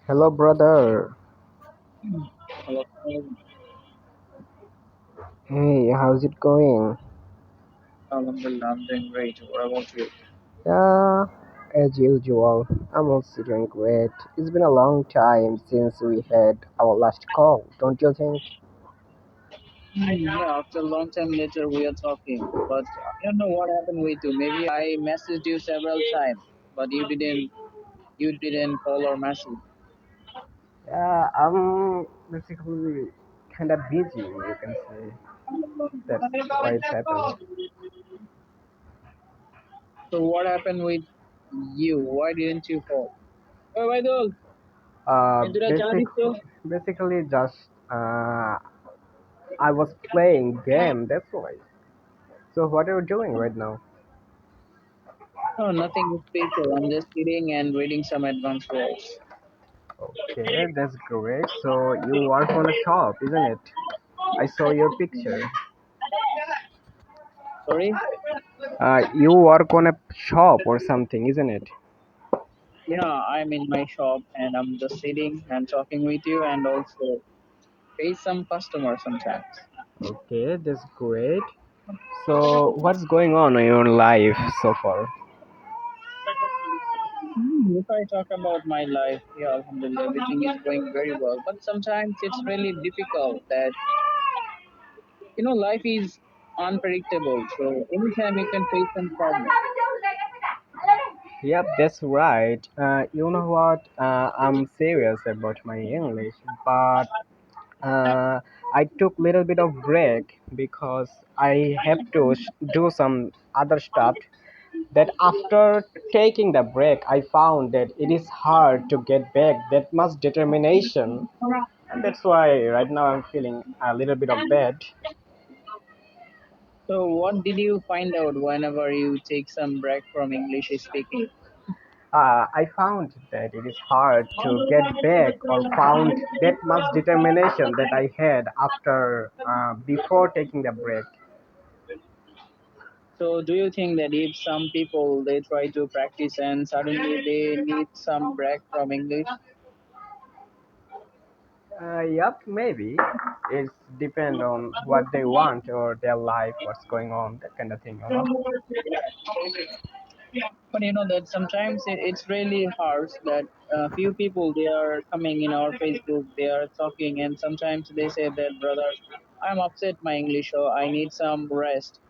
Hello, brother. Hello, Hey, how's it going? Alhamdulillah, I'm doing great. What about you? Yeah, as usual, I'm also doing great. It's been a long time since we had our last call, don't you think? Yeah, after a long time later we are talking, but I don't know what happened with you. Maybe I messaged you several times, but you didn't call or message. Yeah, I'm basically kind of busy, you can say. That's why it's happened. So what happened with you? Why didn't you call? Oh, why those? Uh, Into the basic, Chinese too? basically just I was playing game. That's why. So what are you doing right now? No, nothing special. I'm just sitting and reading some advanced words. Okay, that's great. So you work on a shop, isn't it? I saw your picture. Sorry? You work on a shop or something, isn't it? Yeah, I'm in my shop and I'm just sitting and talking with you and also face some customers sometimes. Okay, that's great. So, what's going on in your life so far? If I talk about my life, yeah, Alhamdulillah, everything is going very well. But sometimes it's really difficult that, life is unpredictable. So anytime you can face some problem. Yep, that's right. You know what? I'm serious about my English, but uh, I took little bit of break because I have to do some other stuff. That after taking the break, I found that it is hard to get back that much determination, and that's why right now I'm feeling a little bit of bad. So what did you find out whenever you take some break from English speaking? I found that it is hard to get back or found that much determination that I had after before taking the break. So do you think that if some people they try to practice and suddenly they need some break from English? Yep, maybe it's depend on what they want or their life, what's going on, that kind of thing. But that sometimes it's really harsh that few people they are coming in our Facebook, they are talking, and sometimes they say that brother, I'm upset my English, or I need some rest.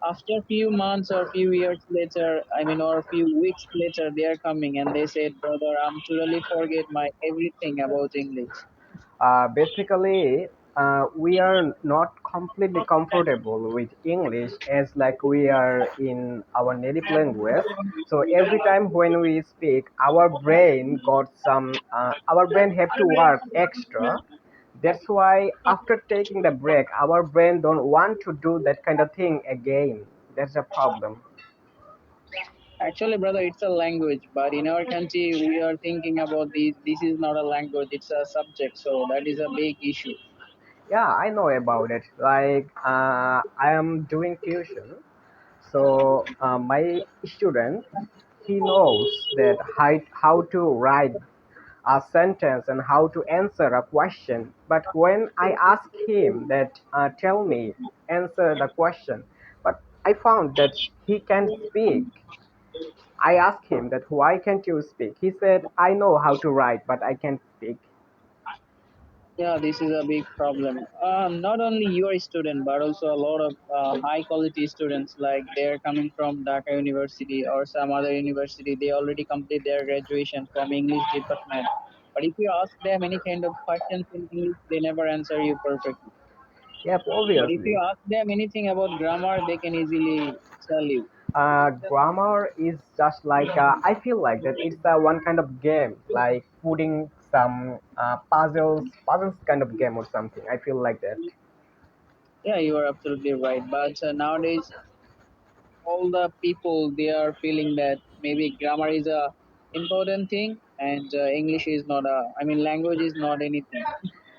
After few months or few years later, I mean, or a few weeks later, they are coming and they said, brother, I'm totally forget my everything about English. Basically, we are not completely comfortable with English as like we are in our native language. So every time when we speak, our brain have to work extra. That's why after taking the break, our brain don't want to do that kind of thing again. That's the problem. Actually, brother, it's a language, but in our country, we are thinking about this. This is not a language; it's a subject. So that is a big issue. Yeah, I know about it. Like I am doing tuition. So my student, he knows that how to write a sentence and how to answer a question. But when I ask him that, tell me, answer the question, but I found that he can't speak. I asked him that why can't you speak? He said, I know how to write, but I can't speak. Yeah, this is a big problem. Not only your student, but also a lot of high quality students, like they're coming from Dhaka University or some other university. They already complete their graduation from English department. But if you ask them any kind of questions in English, they never answer you perfectly. Yep, But if obviously. you ask them anything about grammar, they can easily tell you. Grammar is just like I feel like that it's one kind of game, like putting some puzzles kind of game or something. I feel like that. Yeah, you are absolutely right. But nowadays, all the people they are feeling that maybe grammar is a important thing and English is not a. I mean, language is not anything.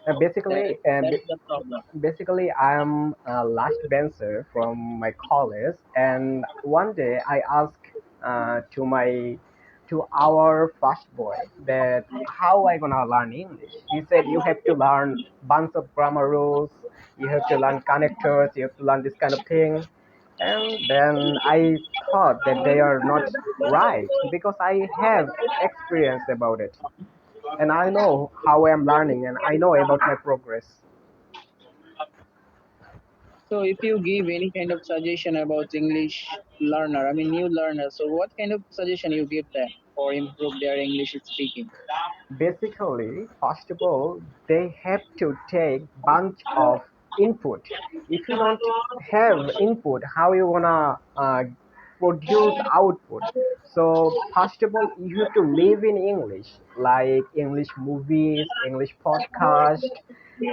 Uh, That basically, that's the problem. basically, I am a last bencher from my college, and one day I asked to my to our first boy that how I gonna learn English. He said you have to learn bunch of grammar rules, you have to learn connectors, you have to learn this kind of thing. And then I thought that they are not right because I have experience about it. And I know how I'm learning and I know about my progress. So if you give any kind of suggestion about English learner, I mean new learner, so what kind of suggestion you give them for improve their English speaking? Basically, first of all, they have to take bunch of input. If you don't have input, how you gonna produce output? So first of all, you have to live in English, like English movies, English podcast,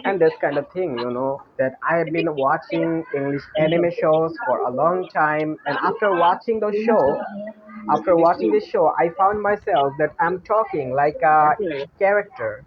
and this kind of thing. You know that I have been watching English anime shows for a long time, and after watching this show, I found myself that I'm talking like a character.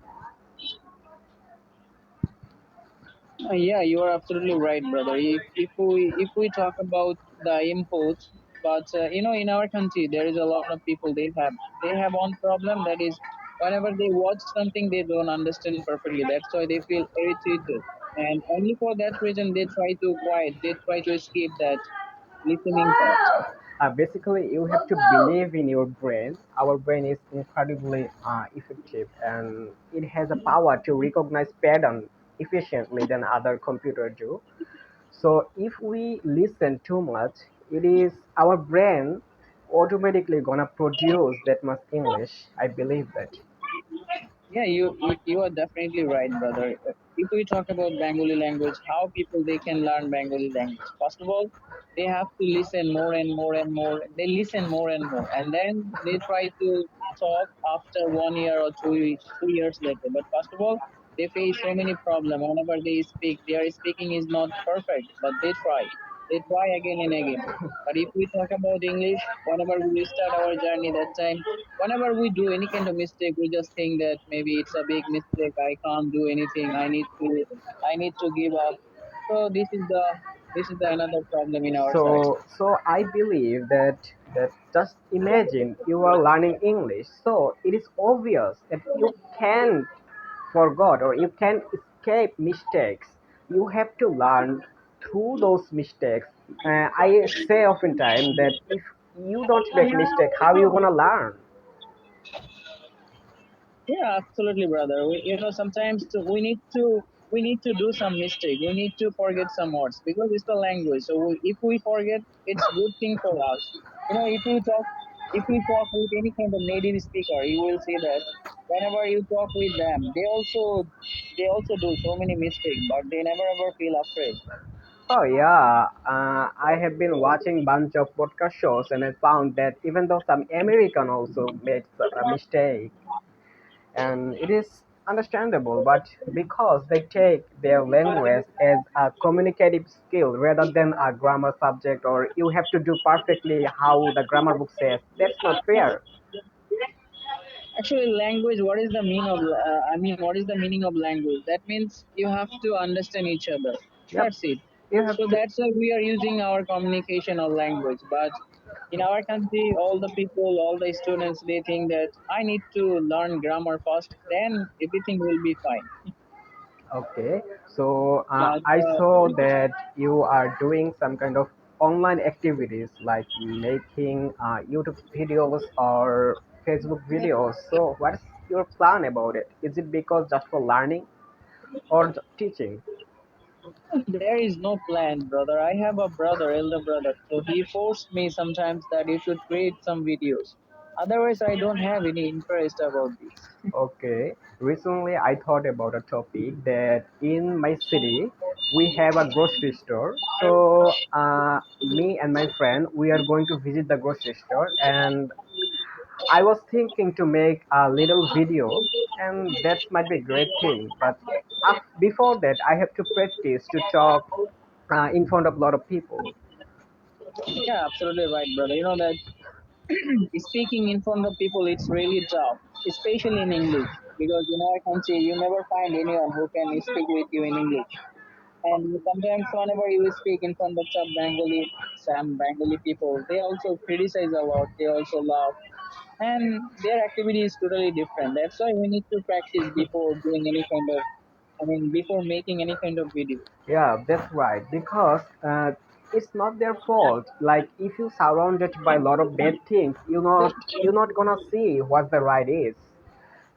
Yeah, you are absolutely right, brother. If we talk about the imports, but in our country there is a lot of people they have one problem, that is whenever they watch something they don't understand perfectly. That's why they feel irritated, and only for that reason they try to quiet. They try to escape that listening part. Basically, you have to believe in your brain. Our brain is incredibly effective, and it has a power to recognize pattern efficiently than other computer do. So if we listen too much, it is our brain automatically gonna produce that much English. I believe that. Yeah, you are definitely right, brother. If we talk about Bengali language, how people they can learn Bengali language? First of all, they have to listen more and more and more. They listen more and more, and then they try to talk after 1 year or 2 years later. But first of all, they face so many problems. Whenever they speak, their speaking is not perfect, but they try. They try again and again. But if we talk about English, whenever we start our journey, that time, whenever we do any kind of mistake, we just think that maybe it's a big mistake. I can't do anything. I need to give up. So this is the another problem in our side. So I believe that just imagine you are learning English. So it is obvious that you can't forget or you can escape mistakes. You have to learn through those mistakes. I say oftentimes that if you don't make mistake, how you gonna learn? Yeah, absolutely, brother. Sometimes we need to do some mistake. We need to forget some words because it's the language. So if we forget, it's good thing for us. If you talk with any kind of native speaker, you will see that whenever you talk with them, they also do so many mistakes, but they never ever feel afraid. Oh yeah, I have been watching bunch of podcast shows and I found that even though some American also makes a mistake, and it is understandable, but because they take their language as a communicative skill rather than a grammar subject, or you have to do perfectly how the grammar book says, that's not fair. Actually, language. What is the meaning of? What is the meaning of language? That means you have to understand each other. Yep, That's it. you have So to. that's why we are using our communication of language. But in our country, all the people, all the students, they think that I need to learn grammar first, then everything will be fine. Okay, so But I saw that you are doing some kind of online activities like making YouTube videos or Facebook videos. So what's your plan about it? Is it because just for learning or teaching? there is no plan, brother. I have a brother, elder brother, so he forced me sometimes that you should create some videos. Otherwise, I don't have any interest about this. Okay, recently I thought about a topic that in my city we have a grocery store. So me and my friend we are going to visit the grocery store, and I was thinking to make a little video, and that might be a great thing. But before that, I have to practice to talk in front of a lot of people. Yeah, absolutely right, brother. You know that speaking in front of people it's really tough, especially in English, because in our country you never find anyone who can speak with you in English. And sometimes whenever you speak in front of some Bengali people, they also criticize a lot. They also laugh. and their activity is totally different. That's why we need to practice before doing any kind of, I mean, before making any kind of video. Yeah, that's right. Because it's not their fault. Like if you surrounded by a lot of bad things, you're not gonna see what the right is.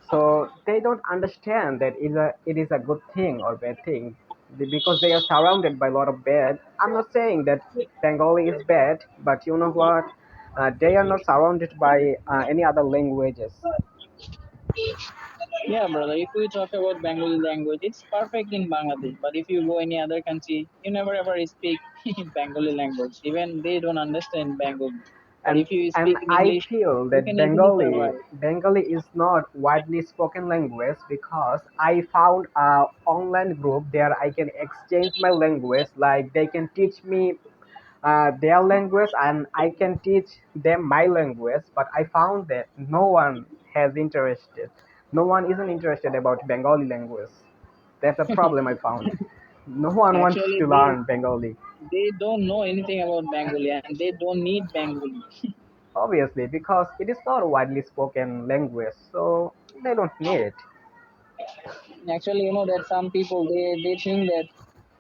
So they don't understand that it is a good thing or bad thing because they are surrounded by a lot of bad. I'm not saying that Bengali is bad, but you know what? They are not surrounded by any other languages. Yeah, brother. If we talk about Bengali language, it's perfect in Bangladesh. But if you go any other country, you never ever speak Bengali language. Even they don't understand Bengali. But and if you and speak in I English, feel you that can easily survive. Bengali is not widely spoken language because I found a online group there I can exchange my language. Like they can teach me their language and I can teach them my language. But I found that no one has interested. No one isn't interested about Bengali language. That's a problem I found. No one wants Actually, to learn Bengali. they don't know anything about Bengali and they don't need Bengali. Obviously, because it is not a widely spoken language, so they don't need it. Actually, you know that some people they think that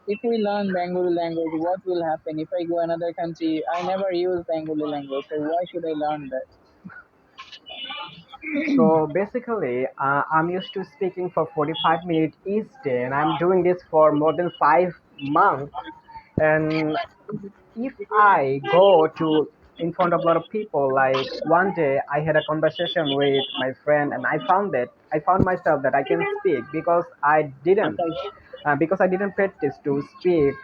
if we learn Bengali language, what will happen if I go another country? I never use Bengali language, so why should I learn that? So basically, I'm used to speaking for 45 minutes each day, and I'm doing this for more than 5 months. And if I go to in front of a lot of people, like one day I had a conversation with my friend, and I found myself that I can speak because I didn't practice to speak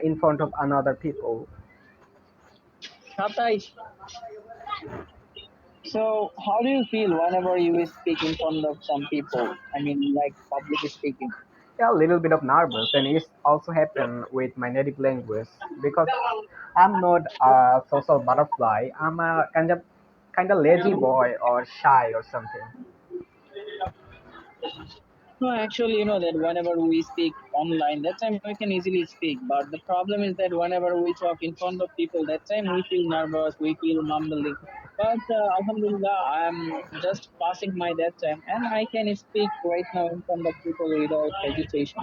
in front of another people. Satai, so how do you feel whenever you speak in front of some people? I mean, like public speaking. Yeah, a little bit of nervous, and it's also happened with my native language because I'm not a social butterfly. I'm a kind of lazy boy or shy or something. No, actually, you know that whenever we speak online, that time we can easily speak. But the problem is that whenever we talk in front of people, that time we feel nervous, we feel mumbling. But Alhamdulillah, I'm just passing my that time, and I can speak right now in front of people without hesitation.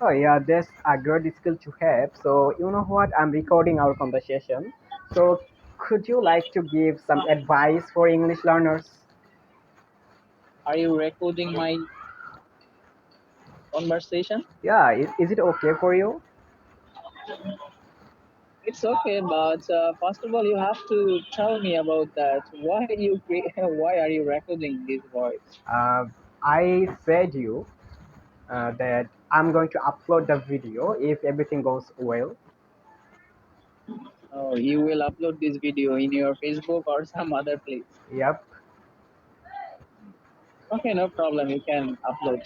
Oh yeah, that's a good skill to have. So you know what? I'm recording our conversation. So could you like to give some advice for English learners? Are you recording my conversation? Yeah, is it okay for you? It's okay, but first of all, you have to tell me about that. Why are you recording this voice? Uh, I said you that I'm going to upload the video if everything goes well. Oh, you will upload this video in your Facebook or some other place. Yep. Okay, no problem. You can upload.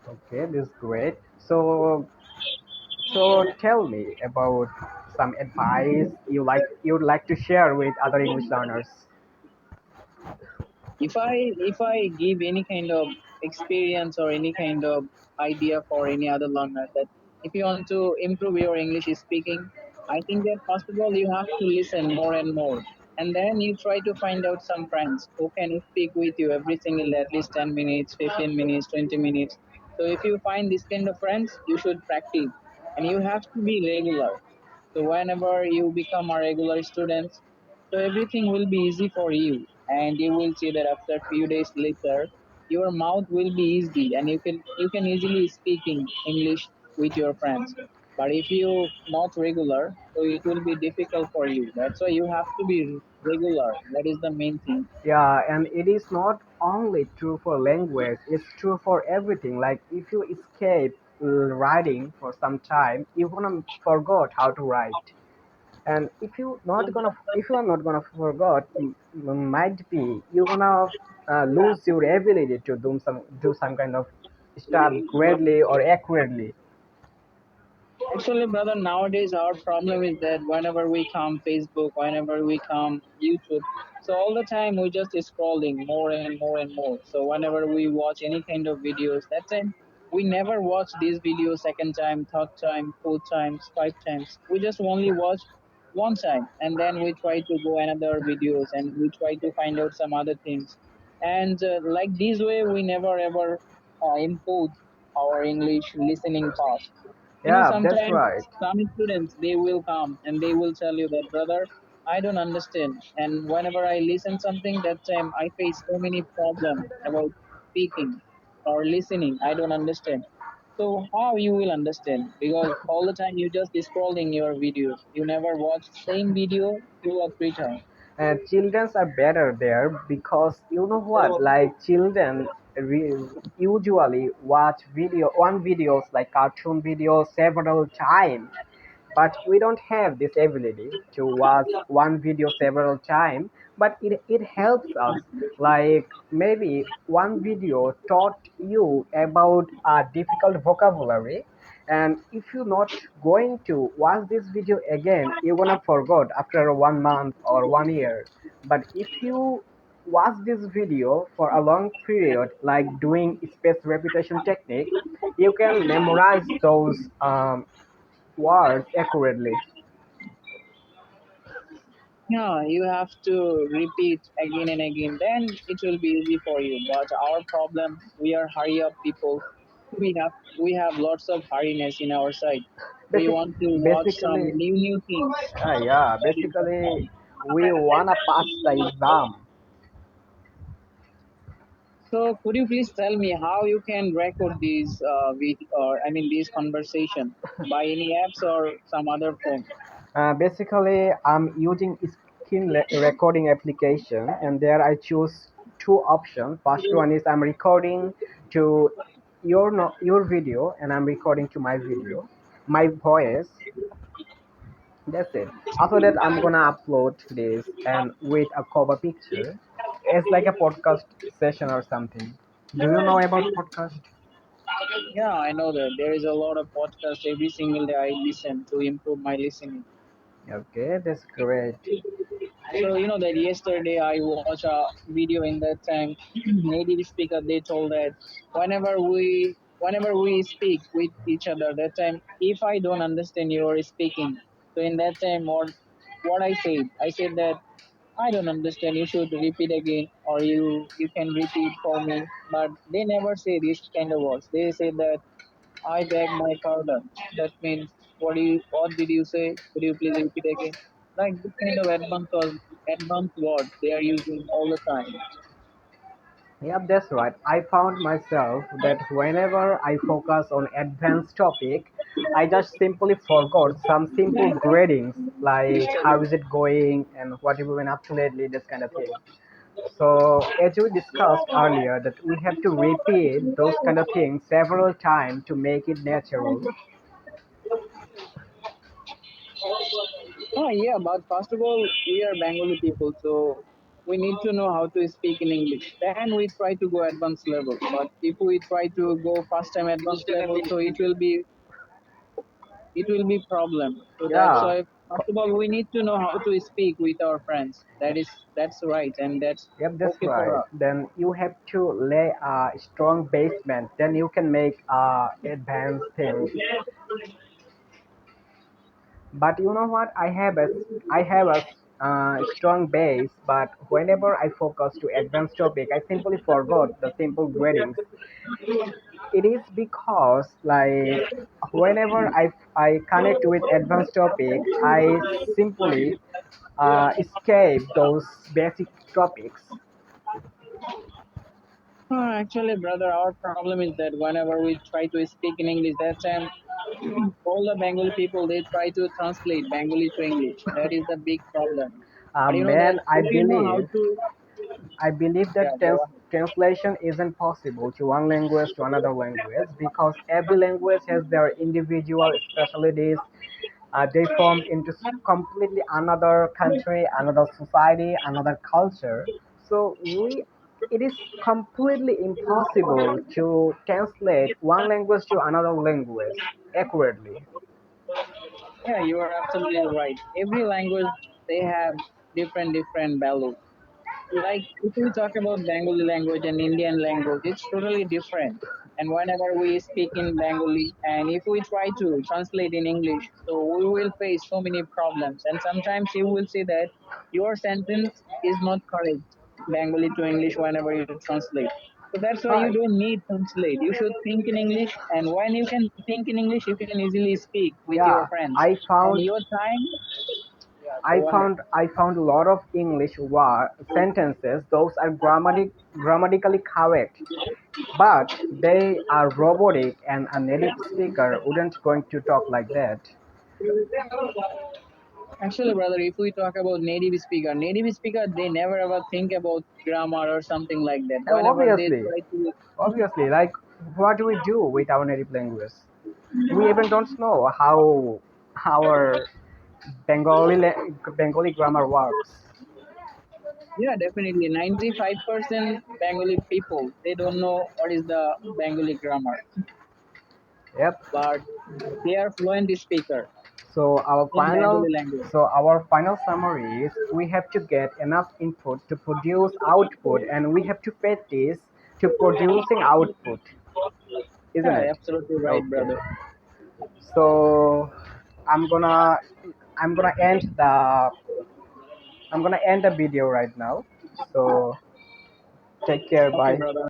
Okay, this is great. So tell me about some advice you'd like to share with other English learners. If I give any kind of experience or any kind of idea for any other learner that if you want to improve your English speaking, I think that first of all you have to listen more and more, and then you try to find out some friends who can speak with you every single day, at least 10 minutes, 15 minutes, 20 minutes. So if you find this kind of friends, you should practice, and you have to be regular. So whenever you become a regular student, so everything will be easy for you, and you will see that after few days later, your mouth will be easy, and you can easily speak in English with your friends. But if you not regular, so it will be difficult for you. That's why you have to be regular. That is the main thing. Yeah, and it is not only true for language, it's true for everything. Like if you escape writing for some time, you're gonna forget how to write. And if you are not gonna forget, might be you're gonna lose your ability to do some kind of stuff greatly or accurately. Actually, brother, nowadays our problem is that whenever we come Facebook, whenever we come YouTube, so all the time we just scrolling more and more and more. So whenever we watch any kind of videos, that time we never watch these videos second time, third time, fourth times, 5 times. We just only watch one time, and then we try to go another videos and we try to find out some other things. And like this way we never ever impose our English listening past. Yeah, that's Sometimes right. some students they will come and they will tell you that, brother, I don't understand, and whenever I listen something, that time I face so many problems about speaking or listening. I don't understand. So how you will understand? Because all the time you just scrolling your videos, you never watch same video 2 or 3 times. And childrens are better there because you know what, like children usually watch one videos like cartoon videos several times, but we don't have this ability to watch one video several times. But it helps us, like maybe one video taught you about a difficult vocabulary, and if you're not going to watch this video again, you're gonna forget after 1 month or 1 year. But if you watch this video for a long period, like doing space repetition technique, you can memorize those words accurately. Yeah, you have to repeat again and again. Then it will be easy for you. But our problem, we are hurry up people. We have lots of hurriness in our side. We Basic, want to watch some basically, new things. yeah, That is the basically, problem. we wanna pass the exam. So could you please tell me how you can record these or I mean these conversation by any apps or some other phone? Basically, I'm using recording application, and there I choose two options. First one is I'm recording to your no, your video, and I'm recording to my video, my voice. That's it. After that, I'm gonna upload this and with a cover picture. It's like a podcast session or something. Do you know about podcast? Yeah, I know that there is a lot of podcasts every single day I listen to improve my listening. Okay, that's great. So that yesterday I watched a video in that time. Native speaker they told that whenever we speak with each other, that time if I don't understand your speaking, so in that time what I said that I don't understand. You should repeat again, or you can repeat for me. But they never say this kind of words. They say that I beg my pardon. That means what did you say? Could you please repeat again? Like this kind of advanced words they are using all the time. Yep, that's right. I found myself that whenever I focus on advanced topic, I just simply forgot some simple greetings like how is it going and what have you been up to lately, this kind of thing. So as we discussed earlier, that we have to repeat those kind of things several times to make it natural. Oh yeah, but first of all, we are Bengali people, so we need to know how to speak in English. Then we try to go advanced level. But if we try to go first time advanced level, so it will be problem. So that's Yeah, why first of all we need to know how to speak with our friends. That's right, and that's yep, that's okay for right. us. Then you have to lay a strong basement. Then you can make advanced things. But you know what? I have a strong base, but whenever I focus to advanced topic, I simply forgot the simple greetings. It is because like whenever I connect with advanced topic, I simply escape those basic topics. Actually, brother, our problem is that whenever we try to speak in English, that time all the Bengali people they try to translate Bengali to English. That is the big problem. But you know that Man, if you know how to, I believe yeah, that go ahead. translation isn't possible to one language to another language because every language has their individual specialties. They formed into completely another country, another society, another culture. So it is completely impossible to translate one language to another language accurately. Yeah, you are absolutely right. Every language they have different value. Like if we talk about Bengali language and Indian language, it's totally different. And whenever we speak in Bengali and if we try to translate in English, so we will face so many problems. And sometimes you will see that your sentence is not correct. Bengali to English whenever you translate. So that's why you Hi. don't need translate. You should think in English, and when you can think in English, you can easily speak with your Yeah, friends. I And found your time, yeah, I go ahead. found I found a lot of English sentences. Those are grammatically correct, but they are robotic, and a native speaker wouldn't going to talk like that. Actually, brother, if we talk about native speaker, they never ever think about grammar or something like that. And Whenever they try to, like, what do we do with our native language? We even don't know how our Bengali grammar works. yeah, definitely, 95% Bengali people they don't know what is the Bengali grammar, Yep. but they are fluent speaker So in Bengali language. our final summary is we have to get enough input to produce output, and we have to practice to producing output, isn't Yeah, it? absolutely right, Okay. brother. So I'm gonna I'm gonna end the I'm gonna end the video right now. So take care. Okay, Bye. brother.